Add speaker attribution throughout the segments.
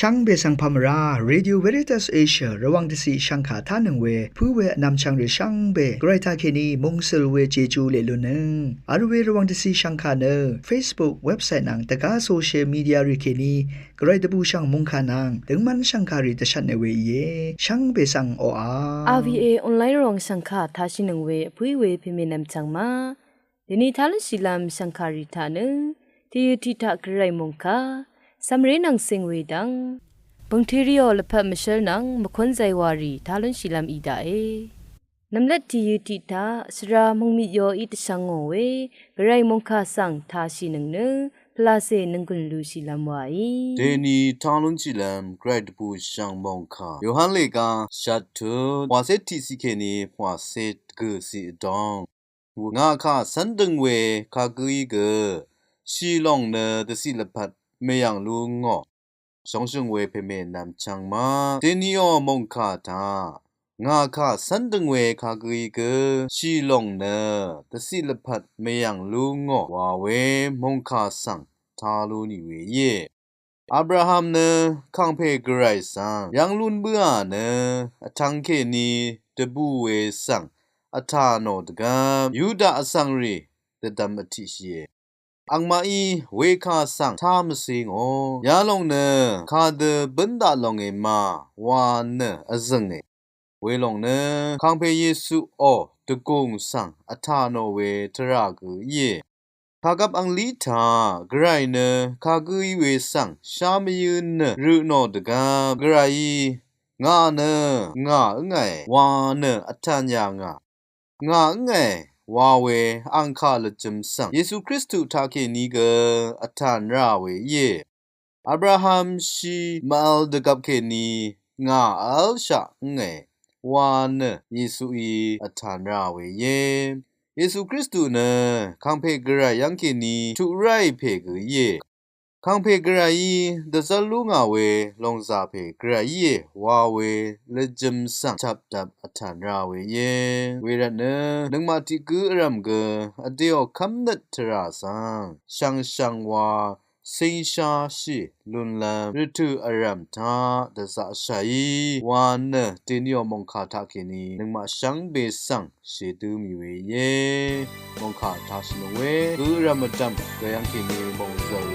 Speaker 1: ช่างเบสังพามราเรดิโอเวริตัสเอเชียระวังที่สีช่างขาท่านึงเวผู้เวนำช่างหรือช่างเบไกรทาเคนีมงสลเวเจจูเลลุนึงอาร์เวระวังที่สีช่างขาเนอ Facebook เว็บไซต์นังตะกาโซเชียลมีเดียริเคนีไกรตะบูช่างมงขานังถึงมันช่างขาริตชันในเวเยช่างเบสังโออา
Speaker 2: RVA ออนไลน์รองช่างขาท่าชินึงเวผู้เวพิเมนำจังมาเดนิทาลสิลามช่างขาริทานึที่ทิตะไกรมงคาสำเร็จนังเซงเวดังบางทีเรียลพับมิเชลนังมคนใจวารีทาลุนชิลามอีดาเอนำเล็ดที่ทิตาสระมงมิโยอิตสังโงเวไกรมงคาสังทาชินึงเนพลาเซนึงกุลลูชิลามวาอี
Speaker 3: เดนีทาลุนชิลามไกรดบูช่างมงคาโยฮันเลกาชัดทุวาเซติสิเคนีวาเซตกุสิดองงาคาสันดึงเวคากุยเกชีลองเนตสิลพัดไม่ยังลุงงอสองซึ่งเวเพเมนำช่างมาเดนีอมงคาทางาคาสันดึงเวคากุยเกชีลองเนตสิลพัดไม่ยังลุงงอวาเวมงคาสังทาลูนิเวเยอับราฮัมเนคังเพกไรสังยังลุนเบือเนทังเคนีตบูเวสังอัฐานอดกามยูดาอสังรีเดดัมอติเชอังมาอีเวคาสังทามสิงโอยาลงเนคาเดบันดาลงเอมาวานเนอซังเนเวลงเนคังเพเยซูอตะกงสังอัฐานอเวทรากุเยคากับอังลีทากรายเนคากุยเวสังชามยืนเนรุโนดกามกรายงาเนงาไงวาเนอัฐานยางางาไงวาเวอังคาลจุมสังเยซูคริสต์ทาเคนีเกอัฐานราเวเยอับราฮัมชีมาลดกับเคนีงาอัลชะไงวานเนเยซูอีอัฐานราเวเยเยซูคริสต์เนคังเพกระยังเคนีทุไรเพกเยคังเพกระยีเดซาลุงาเวลงซาเพกระเยวาเวเลจิมสังทับดับอัฐานราเวเยเวระเนนึงมาติกุอรัมเกอเดียวคัมนัตทราสังชังวาสิงชาชิลุนลามฤทุอรัมทาเดซาชัยวานเนเตนิโอมงคาทาเคนีนึงมาชังเบสังเชตุมีเวเยมงคาทาชนเวกุอรัมตัมกยังเคนีมงซาเว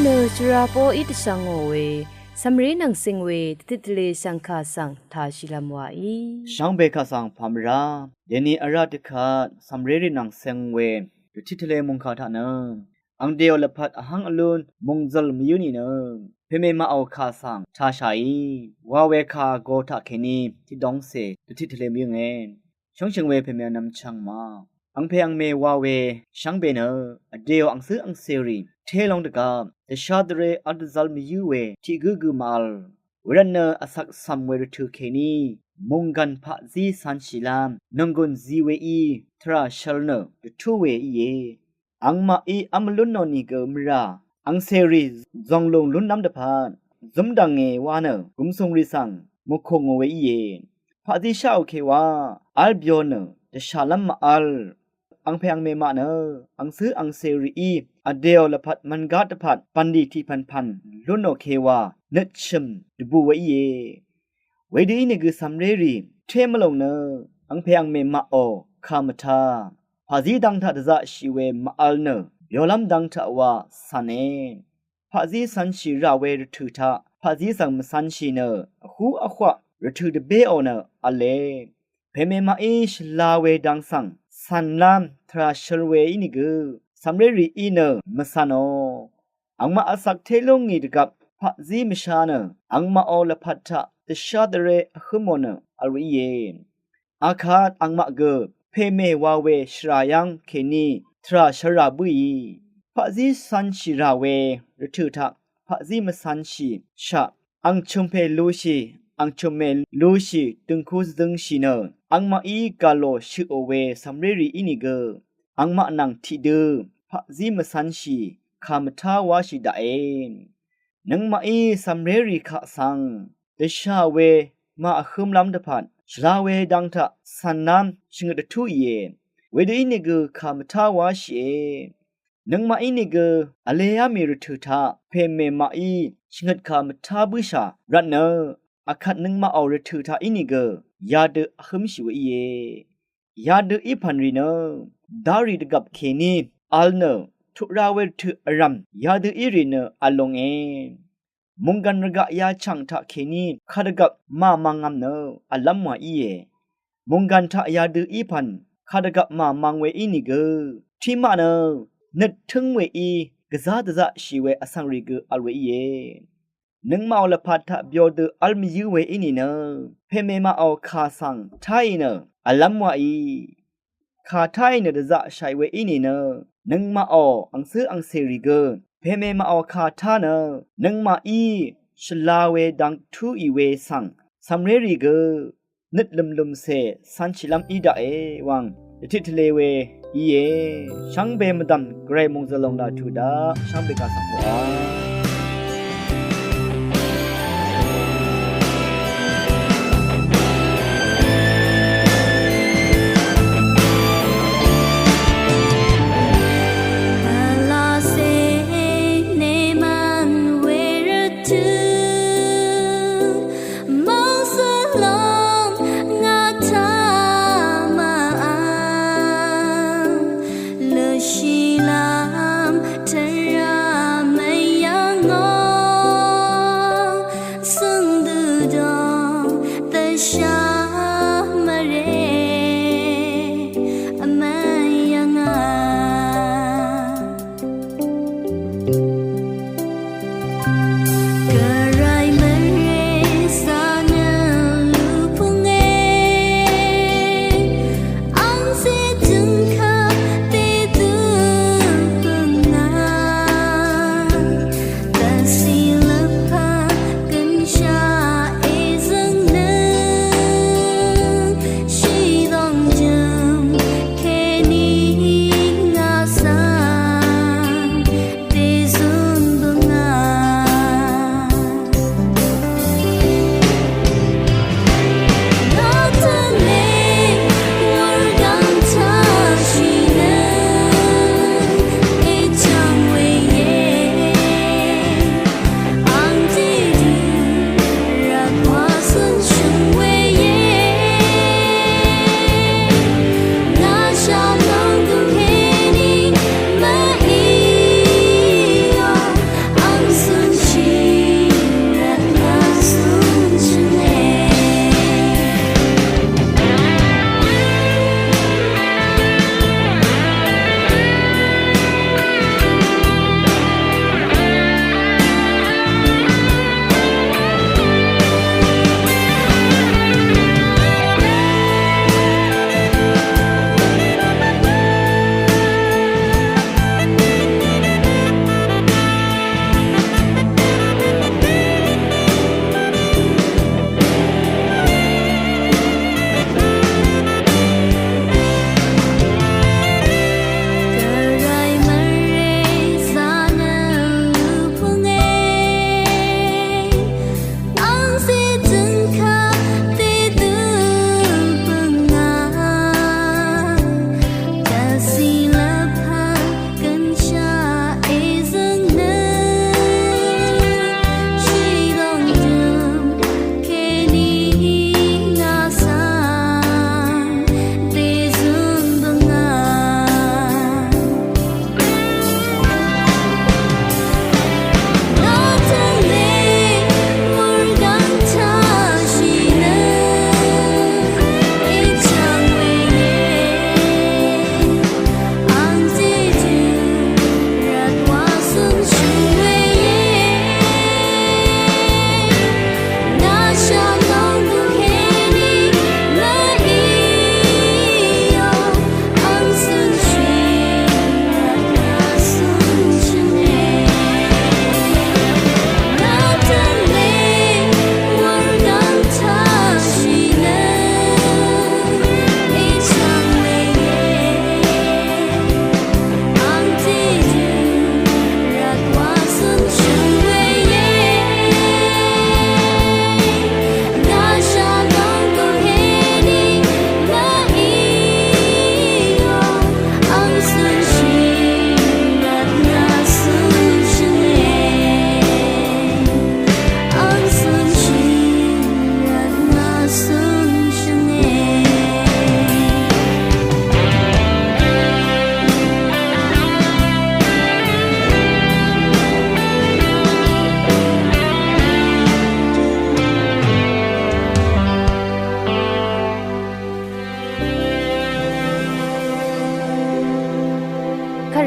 Speaker 2: เนจุราโปอิตสังโอเวสมรีนังสิงเวติตเลสังคาสังทาชิลามวาอี
Speaker 4: ช่างเบคาสังพามราเดนีอาราติคาสำเร็จนังเซงเวดุทิทะเลมุงคาทานะอังเดียวละพัดอหังอลุนมุงซัลมิยุนีนะเพเมมาเอาคาสังทาชัยวาเวคาโกทาเคนีที่ดองเซดุทิทะเลมิยุงเองช่องเชิงเวเพเมนำช่างมาอังเพอังเมวาเวช่างเบเนอเดียวอังซื้ออังเซรีเทลองตะกาเดชาดเรอัดซัลมิยุเวที่กูมาลเวรันเนอสักซัมเวรทูเคนีมุงกันพะซีสันชิลามนงกุนซีเวอีทราชัลเนอทูเวอีเยอังมาอีอัมลุนนอนีเกมราอังเซรีซองลงลุนน้ำตะพานซุมดังเงวาเนกุมทรงริสังมุคงเวอีเยพะซีชาโอเคว่าอัลบิโอเนเดชาลัมมาอัลอังเพอังเมมาเนอังซื้ออังเซรีอีอเดียวละพัดมันกาตะพัดปันดีที่พันลุนโอเคว่าเนชมดบูเวอีเยเวดีนี่คือสัมเรรีเทมลงเนอังเพอังเมมาโอคามทาพาซีดังทัดจะชีเวมาอัลเนยอลัมดังทะว่าสันเอพาซีสันชีราเวรทุทาพาซีสังมสันชีเนหูอควะรทุดเบโอเนอเลเพเมมาอิชลาเวดังสังสันลามทราชลเวอินิกสัมเรรีอีเนมสันโออังมาอสักเทลงงีดกับพาซีมชาเนอังมาโอละพัทธะเดชาดเรขโมเนอลวิเยอาคาดอังมาเกเพเมวาเวชรายังเคนีทราชราบุยพะซีสันชิราเวรทุทะพะซีมสันชิชะอังชุมเพลูชีอังชุมเมลูชีตึงคูสดึงชีเนอังมาอีกาโลชิโอเวสัมเรรีอินิเกอังมานังทิเดพะซีมสันชีคามทาวาชิดาเอนนังมาอีสัมเรรีคะสังเดชาเวมาคึมลำตะพัดชลาเวดังทะสันนามชิงดทุเยเวดีนิกคามทาวาชีนังมาอีนิกอเลยามีรทุทาเพเมมาอีชิงดคามทาบุชารันเนอาคัดนังมาเอารทุทาอินิกยาเดคึมชิวเยยาเดอีพันรีเนดาริดกับเคนีอัลเนทุราเวทุอรัมยาเดอีรีเนอลงเอมุงกันรกะยาช่างทะเคนีคาดกับมามังงามเนอลัมมาอีเยมุงกันทะยาดืออีพันคาดกับมามังเวอีนิเกที่มาเนนึดถึงเวอีกะซาตะซะชีเวอสังริเกอัลเวอีเยนึงมาเอาละพัดทะเบียวเดอัลมิยูเวอีนี่เนเพเมมาเอาคาสังไทเนอลัมมาอีคาไทเนตะซะชัยเวอีนี่เนนึงมาเอาอังซื้ออังเซริเกเพเมมาเอาคาทาเนนังมาอีชลาเวดังทูอีเวสังสัมเรรีเกนึดลุมเซสันชิลัมอีดาเอวังทิทเลเวอีเยช่างเบมดัมเกรมงซลงดาทูดาช่างเบกาสังวา
Speaker 5: ชีลามเธอราไม่ยา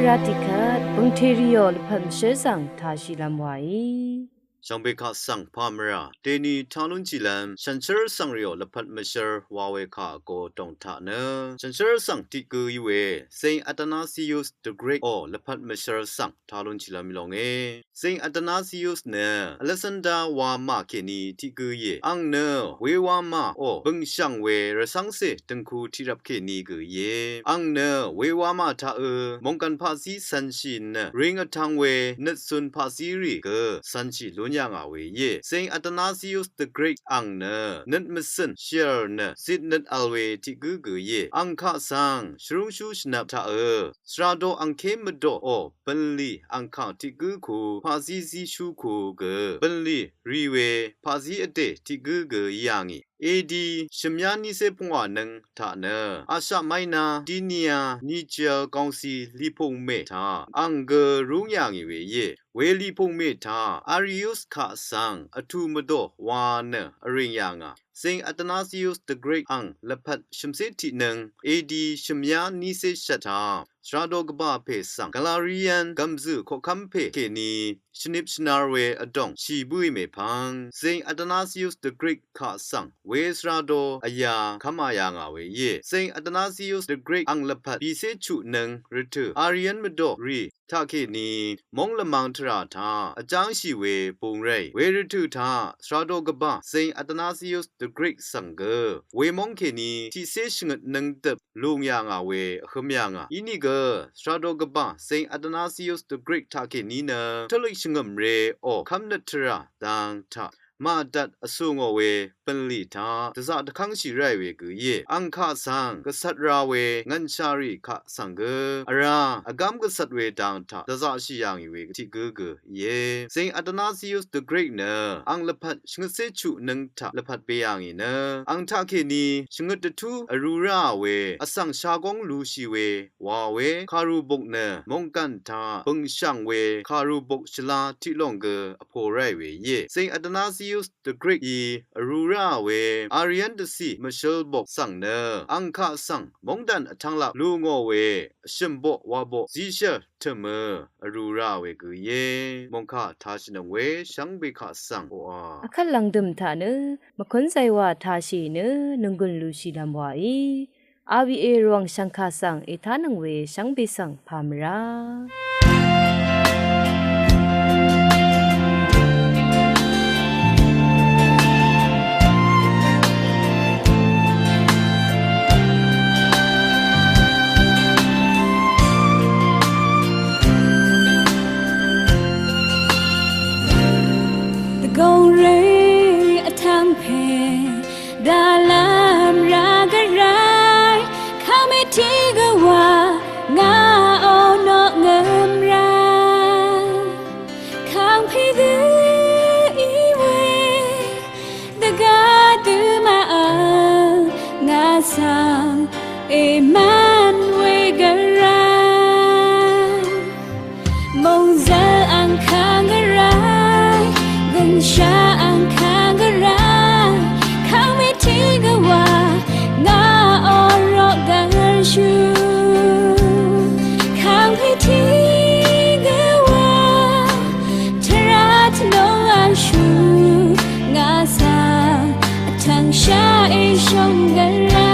Speaker 2: ราติคัดบังเทริยอลพัมเชสังทาชิลัมวาย
Speaker 3: ရှောင်းဘေခဆန်ဖာမရာတေနီထာလွန်ချီလမ်ရှန်ချာဆန်ရီယိုလဖတ်မရှာဝါဝေခါကိုတုံထနာရှန်ချာဆန်တီကူယဝေစိန်အတနာစီယုစ်ဒဂရိတ်အောလဖတ်မရှာဆန်ထာလွန်ချီလမ်မီလောငေစိန်အတနာစီယုစ်နဲအလက်ဆန်ဒါဝါမခေနီတီကူယေအန်နဝေဝါမအောဘင်ရှန်ဝေရဆန်းစေတန်ခုတီရပ်ခေနီကူယေအန်နဝေဝါမထာမုန်ကန်ဖာစီဆန်ရှင်နရင်အထန်ဝေနတ်ဆွန်ဖာစီရီကဆန်ချီလွန်yang awe ye saying Athanasius the Great ang na net misen share na sit net alwe ti gu gu ye ang kha sang shrung shu snap ta srado ang ke mdo o benli ang kha ti gu khu pha si si shu khu ge benli riwe pha si ate ti gu gu yangi AD ရှမြာနီစေပွားနံထာနအာရှမိုင်နာဒီနီယာနီချာကောင်စီလီဖုံမေထာအန်ဂရူညာငီဝေယေဝေလီဖုံမေထာအာရီယုစ်ခါဆန်အထူမတော်ဝါနအရင်ယာငါSaint Athanasius the Great ang lapat shimseti nang AD shimya ni se shata Shrado gaba pe sang Galarian gamzu kokampe keni shnip shnarwe adong shibui me pang Saint Athanasius the Great ka sang we Shrado aya kamaya nga we ye Saint Athanasius the Great ang lapat bise chu nang ritu Arian mado ri take ni mong lamang tra tha ajang shi we pung rai we ritu tha Shrado gaba Saint Athanasius the Great Sangha we mong ke ni ti se shingat nang tap lung ya nga we khmya nga ini ga Shrado gaba Saint Athanasius the Great ta ke ni na thalik shingam re o khamnat tra dang tha ma dat asung we penli tha tsa takhang shi rai we gu ye angkha sang gasat ra we ngan shari kha sangha ara agam gasat we dang tha tsa shi yang we ti gu gu ye Saint Athanasius the Great na ang lapat shingse chu nang tha lapat pe yang ni na ang tha ke ni shingat tu arura we asang sha gong lu shi we wa we kharu bok na mong kan tha bung shang we kharu bok shla ti long ge apho rai we ye Saint Athanasius the Great yi arura we Arian the si Michelle bok sang na ang kha sang mong dan athang la lu ngo we shim bo wa bo zisha thme arura we gu ye mong kha tha shin we shang be kha sang o a
Speaker 2: အခက်လန်ဒမ်ထာနမခွန်းဆိုင်ဝါထာရှိနနငွန်လူရှိလမ်ဝါဤ RVA ရောင်ရှန်ခါဆောင်အေထာနငဝေရှန်ဘေဆောင်ဖာမရာ
Speaker 5: Gong rei atam pe dalam raga rai kami tiga wa nga ono ngam ra kang pi gu iwe daga tu ma nga sang e man we gara mong za ang khang ra sha ang kangara kami tiga wa nga oro gangan shu kami tiga wa tarat no an shu nga sa tang sha e shong gara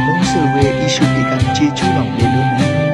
Speaker 1: မုံဆူဝဲအီရှုဒီကန်ချေချူလောင်လေလုံး